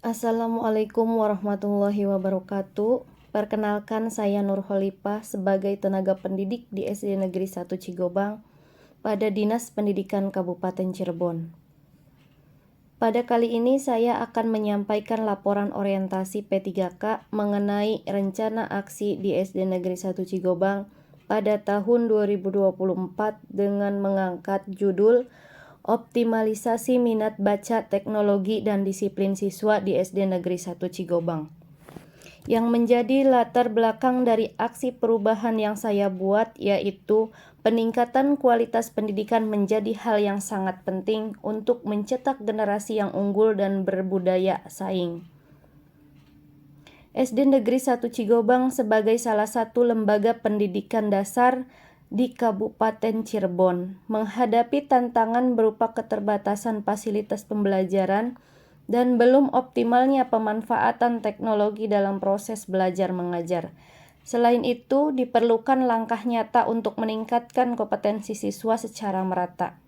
Assalamualaikum warahmatullahi wabarakatuh. Perkenalkan, saya Nur Khalifah sebagai tenaga pendidik di SD Negeri 1 Cigobang pada Dinas Pendidikan Kabupaten Cirebon. Pada kali ini saya akan menyampaikan laporan orientasi P3K mengenai rencana aksi di SD Negeri 1 Cigobang pada tahun 2024 dengan mengangkat judul Optimalisasi Minat Baca Teknologi dan Disiplin Siswa di SD Negeri 1 Cigobang. Yang menjadi latar belakang dari aksi perubahan yang saya buat yaitu peningkatan kualitas pendidikan menjadi hal yang sangat penting untuk mencetak generasi yang unggul dan berbudaya saing. SD Negeri 1 Cigobang sebagai salah satu lembaga pendidikan dasar di Kabupaten Cirebon menghadapi tantangan berupa keterbatasan fasilitas pembelajaran dan belum optimalnya pemanfaatan teknologi dalam proses belajar mengajar. Selain itu, diperlukan langkah nyata untuk meningkatkan kompetensi siswa secara merata.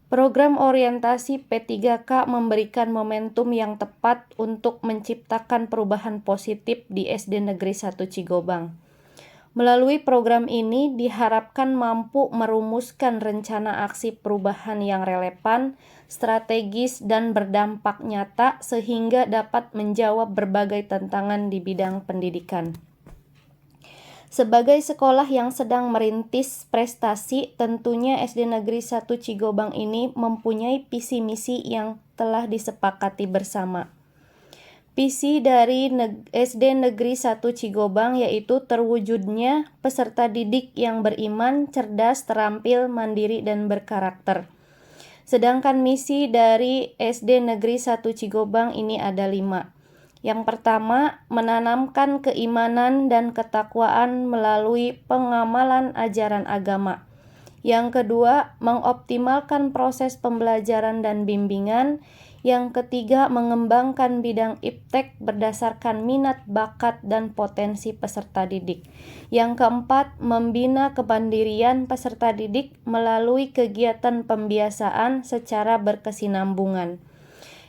Program orientasi P3K memberikan momentum yang tepat untuk menciptakan perubahan positif di SD Negeri 1 Cigobang. Melalui program ini diharapkan mampu merumuskan rencana aksi perubahan yang relevan, strategis, dan berdampak nyata sehingga dapat menjawab berbagai tantangan di bidang pendidikan. Sebagai sekolah yang sedang merintis prestasi, tentunya SD Negeri 1 Cigobang ini mempunyai visi misi yang telah disepakati bersama. Visi dari SD Negeri 1 Cigobang yaitu terwujudnya peserta didik yang beriman, cerdas, terampil, mandiri, dan berkarakter. Sedangkan misi dari SD Negeri 1 Cigobang ini ada 5. Yang pertama, menanamkan keimanan dan ketakwaan melalui pengamalan ajaran agama. Yang kedua, mengoptimalkan proses pembelajaran dan bimbingan. Yang ketiga, mengembangkan bidang iptek berdasarkan minat, bakat, dan potensi peserta didik. Yang keempat, membina kemandirian peserta didik melalui kegiatan pembiasaan secara berkesinambungan.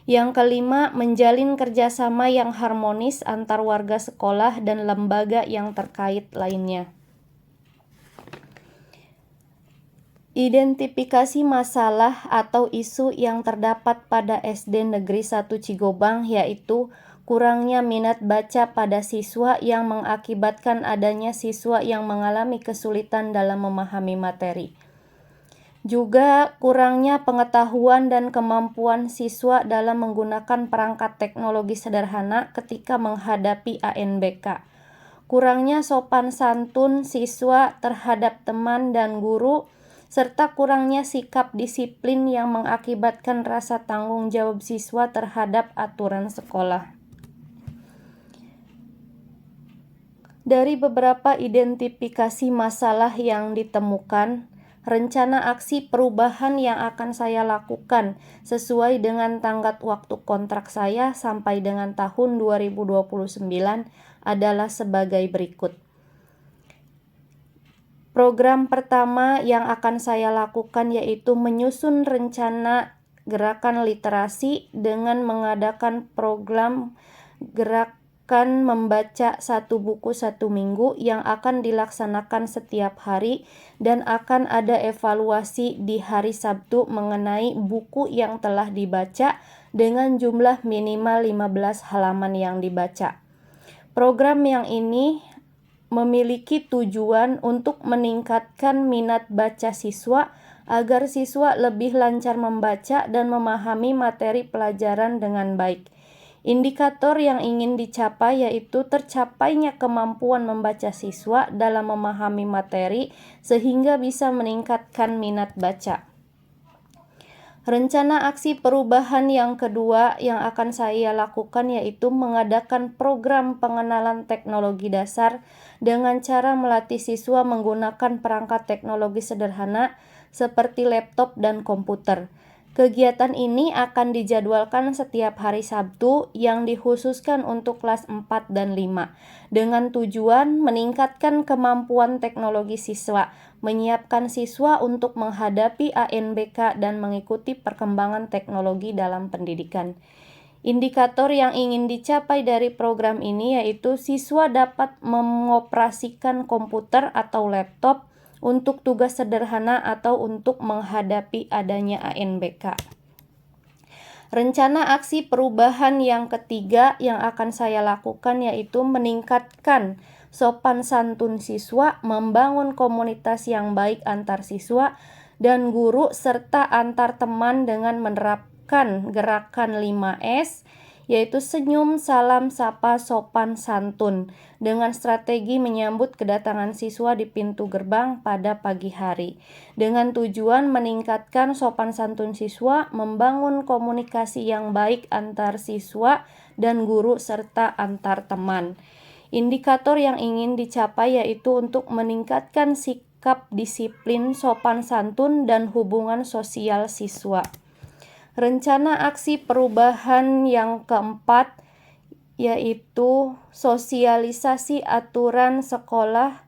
Yang kelima, menjalin kerjasama yang harmonis antar warga sekolah dan lembaga yang terkait lainnya. Identifikasi masalah atau isu yang terdapat pada SD Negeri 1 Cigobang yaitu kurangnya minat baca pada siswa yang mengakibatkan adanya siswa yang mengalami kesulitan dalam memahami materi. Juga kurangnya pengetahuan dan kemampuan siswa dalam menggunakan perangkat teknologi sederhana ketika menghadapi ANBK. Kurangnya sopan santun siswa terhadap teman dan guru, serta kurangnya sikap disiplin yang mengakibatkan rasa tanggung jawab siswa terhadap aturan sekolah. Dari beberapa identifikasi masalah yang ditemukan, rencana aksi perubahan yang akan saya lakukan sesuai dengan tenggat waktu kontrak saya sampai dengan tahun 2029 adalah sebagai berikut. Program pertama yang akan saya lakukan yaitu menyusun rencana gerakan literasi dengan mengadakan program gerakan membaca 1 buku 1 minggu yang akan dilaksanakan setiap hari dan akan ada evaluasi di hari Sabtu mengenai buku yang telah dibaca dengan jumlah minimal 15 halaman yang dibaca. Program yang ini memiliki tujuan untuk meningkatkan minat baca siswa agar siswa lebih lancar membaca dan memahami materi pelajaran dengan baik. Indikator yang ingin dicapai yaitu tercapainya kemampuan membaca siswa dalam memahami materi sehingga bisa meningkatkan minat baca. Rencana aksi perubahan yang kedua yang akan saya lakukan yaitu mengadakan program pengenalan teknologi dasar dengan cara melatih siswa menggunakan perangkat teknologi sederhana seperti laptop dan komputer. Kegiatan ini akan dijadwalkan setiap hari Sabtu yang dikhususkan untuk kelas 4 dan 5 dengan tujuan meningkatkan kemampuan teknologi siswa, menyiapkan siswa untuk menghadapi ANBK dan mengikuti perkembangan teknologi dalam pendidikan. Indikator yang ingin dicapai dari program ini yaitu siswa dapat mengoperasikan komputer atau laptop untuk tugas sederhana atau untuk menghadapi adanya ANBK. Rencana aksi perubahan yang ketiga yang akan saya lakukan yaitu meningkatkan sopan santun siswa, membangun komunitas yang baik antar siswa dan guru serta antar teman dengan menerapkan gerakan 5S yaitu senyum, salam, sapa, sopan, santun dengan strategi menyambut kedatangan siswa di pintu gerbang pada pagi hari dengan tujuan meningkatkan sopan santun siswa, membangun komunikasi yang baik antar siswa dan guru serta antar teman. Indikator yang ingin dicapai yaitu untuk meningkatkan sikap disiplin, sopan santun, dan hubungan sosial siswa. Rencana aksi perubahan yang keempat yaitu sosialisasi aturan sekolah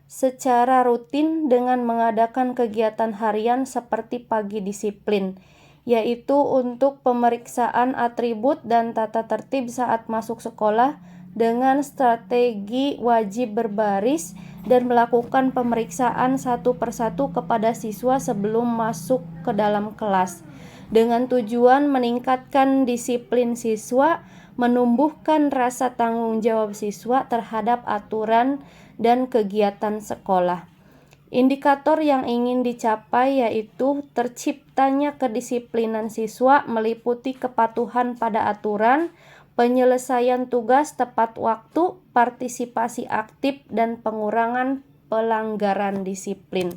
secara rutin dengan mengadakan kegiatan harian seperti pagi disiplin, yaitu untuk pemeriksaan atribut dan tata tertib saat masuk sekolah dengan strategi wajib berbaris dan melakukan pemeriksaan satu persatu kepada siswa sebelum masuk ke dalam kelas dengan tujuan meningkatkan disiplin siswa, menumbuhkan rasa tanggung jawab siswa terhadap aturan dan kegiatan sekolah. Indikator yang ingin dicapai yaitu terciptanya kedisiplinan siswa meliputi kepatuhan pada aturan, penyelesaian tugas tepat waktu, partisipasi aktif, dan pengurangan pelanggaran disiplin.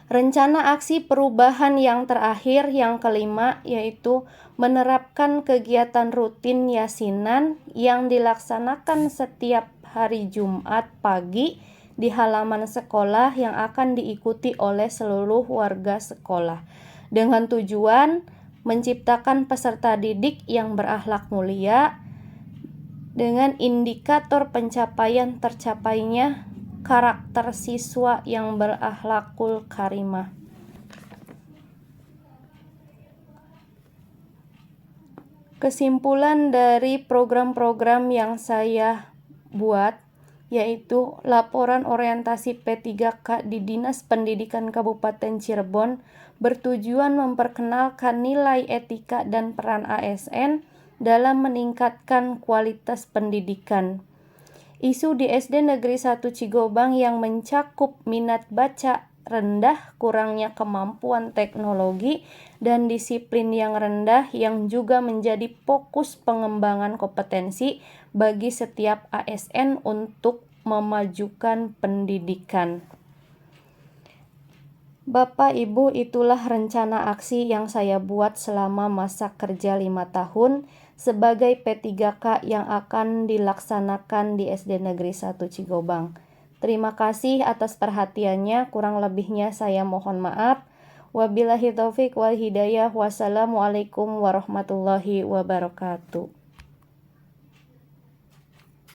Rencana aksi perubahan yang terakhir yang kelima yaitu menerapkan kegiatan rutin yasinan yang dilaksanakan setiap hari Jumat pagi di halaman sekolah yang akan diikuti oleh seluruh warga sekolah dengan tujuan menciptakan peserta didik yang berakhlak mulia dengan indikator pencapaian tercapainya karakter siswa yang berakhlakul karimah. Kesimpulan dari program-program yang saya buat yaitu laporan orientasi P3K di Dinas Pendidikan Kabupaten Cirebon bertujuan memperkenalkan nilai etika dan peran ASN dalam meningkatkan kualitas pendidikan. Isu di SD Negeri 1 Cigobang yang mencakup minat baca rendah, kurangnya kemampuan teknologi, dan disiplin yang rendah yang juga menjadi fokus pengembangan kompetensi bagi setiap ASN untuk memajukan pendidikan. Bapak Ibu, itulah rencana aksi yang saya buat selama masa kerja 5 tahun sebagai P3K yang akan dilaksanakan di SD Negeri 1 Cigobang. Terima kasih atas perhatiannya, kurang lebihnya saya mohon maaf. Wabillahi taufik wal hidayah. Wassalamualaikum warahmatullahi wabarakatuh.